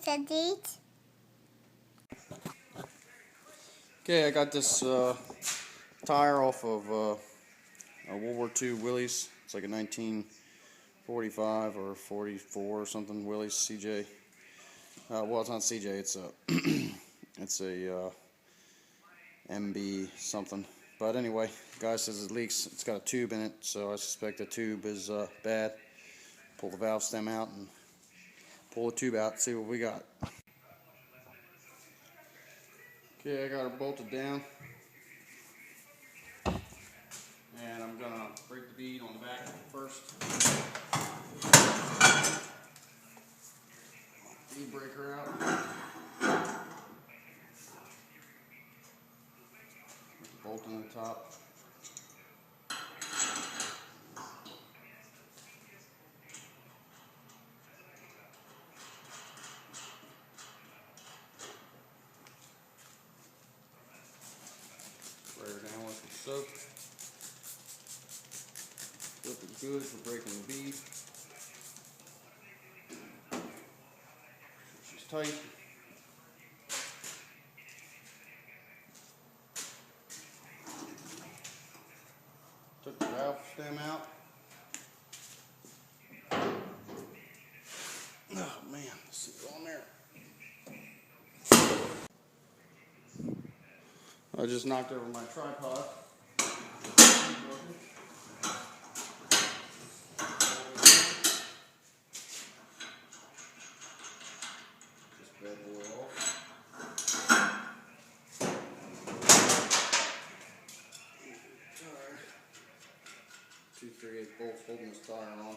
said these. Okay, I got this tire off of a World War II Willys. It's like a 1945 or 44 or something Willys CJ. Well, it's not CJ. It's a it's a MB something. But anyway, the guy says it leaks. It's got a tube in it, so I suspect the tube is bad. Pull the valve stem out and pull the tube out. See what we got. Okay, I got her bolted down. And I'm going to break the bead on the back first. Bead breaker out. Bolt on the top. Spray her down with some soap. Flip it good for breaking the bead. She's tight. Took the valve stem out. Oh man, let's see what's on there. I just knocked over my tripod. Just bed the oil off. 2/3/8 bolts holding this tire on.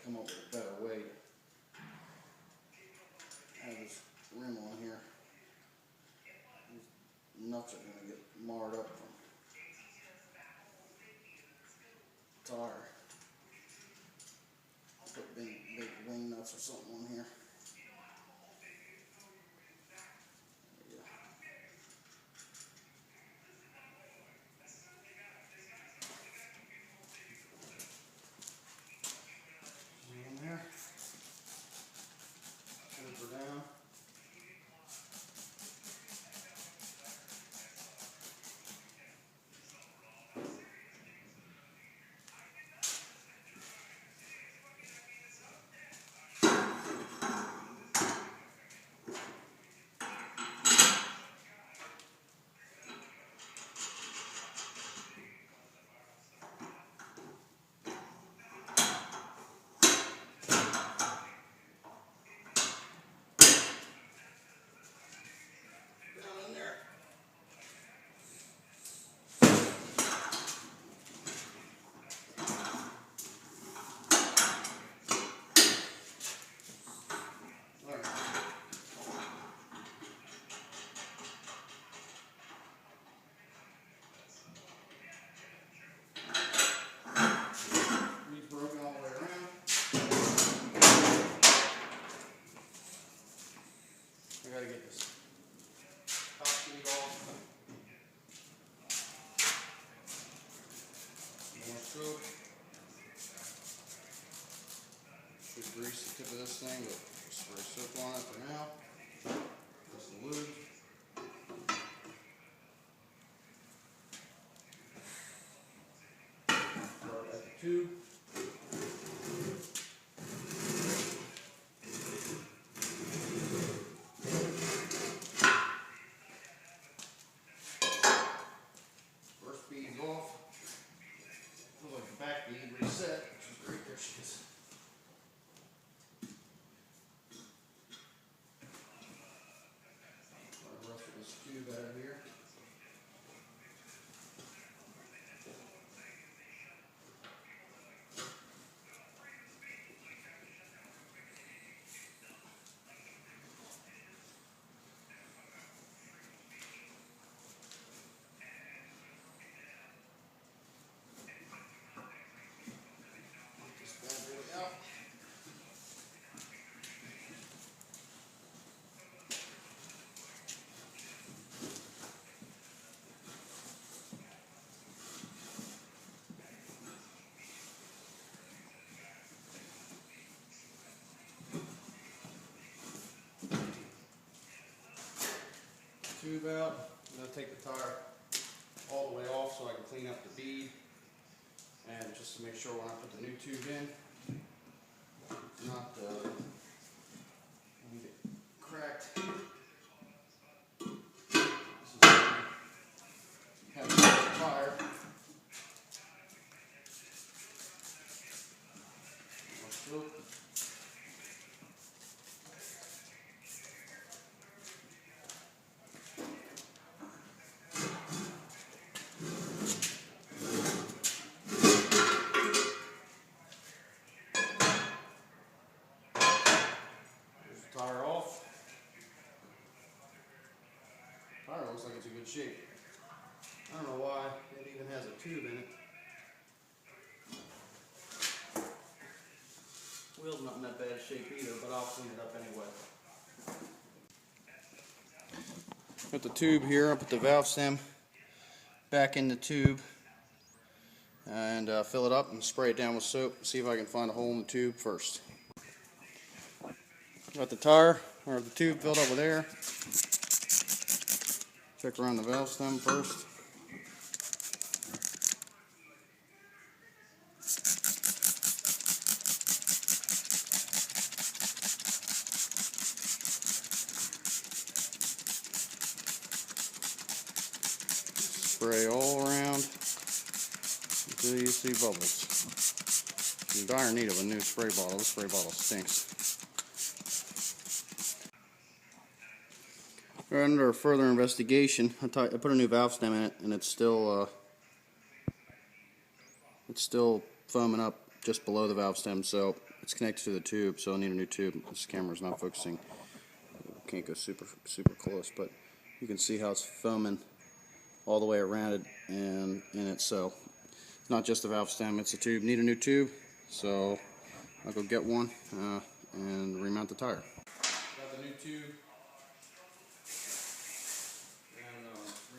Come up with a better way to have this rim on here. These nuts are going to get marred up from the tire. I'll put big wing nuts or something on here. I gotta get this top sheet off. More soap. Should grease the tip of this thing, but spray soap on it for now. Just the lube. Start at the tube. tube out. I'm going to take the tire all the way off so I can clean up the bead, and just to make sure when I put the new tube in, it's not won't get cracked. This is kind of the tire. Tire off. Tire looks like it's in good shape. I don't know why it even has a tube in it. Wheel's not in that bad shape either, but I'll clean it up anyway. Put the tube here, I'll put the valve stem back in the tube and fill it up and spray it down with soap. See if I can find a hole in the tube first. Got the tire, or the tube filled up with air. Check around the valve stem first. Spray all around until you see bubbles. I'm in dire need of a new spray bottle. This spray bottle stinks. Under further investigation, I put a new valve stem in it, and it's still foaming up just below the valve stem. So it's connected to the tube. So I need a new tube. This camera's not focusing. Can't go super close, but you can see how it's foaming all the way around it and in it. So it's not just the valve stem; it's a tube. Need a new tube, so I'll go get one and remount the tire. Got the new tube.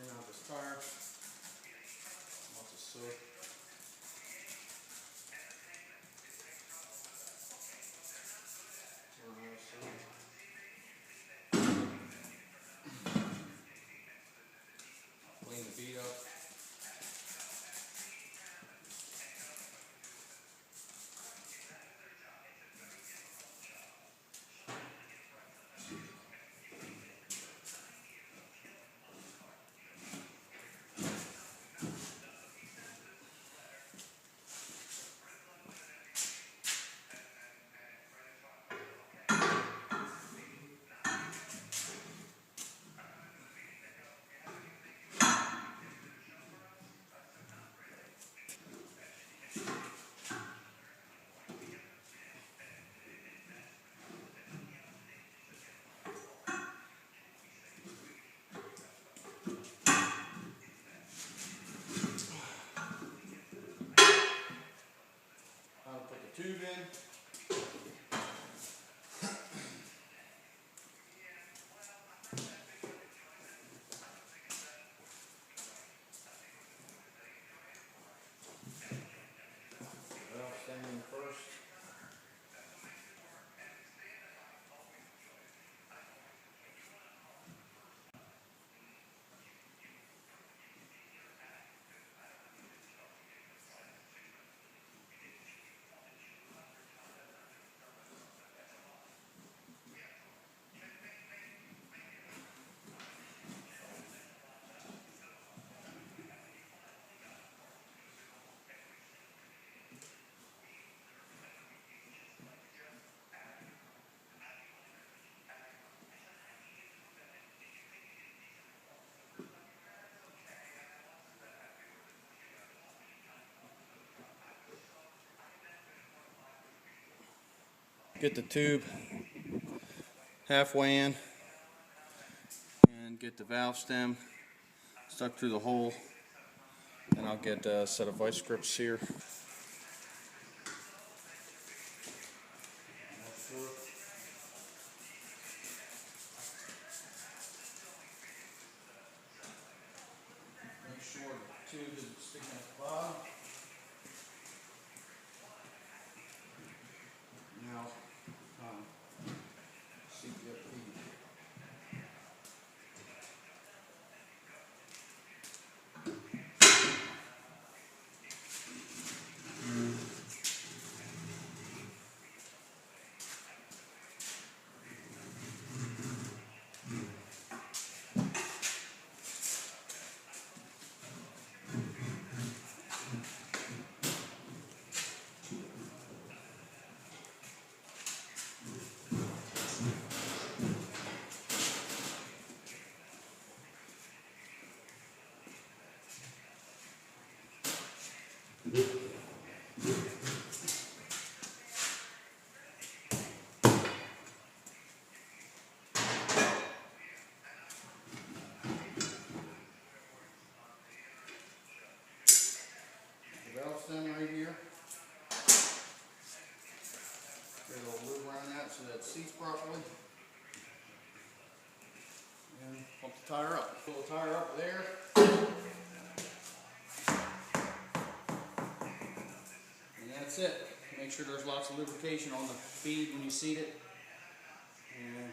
Remount this tire. Lots of soap. Clean the bead up. Tube in. Valve stem in first. Get the tube halfway in and get the valve stem stuck through the hole, and I'll get a set of vice grips here. Make sure the tube isn't sticking at the bottom. Now, see if you have tire up. Pull the tire up there. And that's it. Make sure there's lots of lubrication on the bead when you seat it. And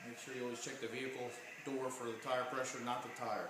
make sure you always check the vehicle door for the tire pressure, not the tire.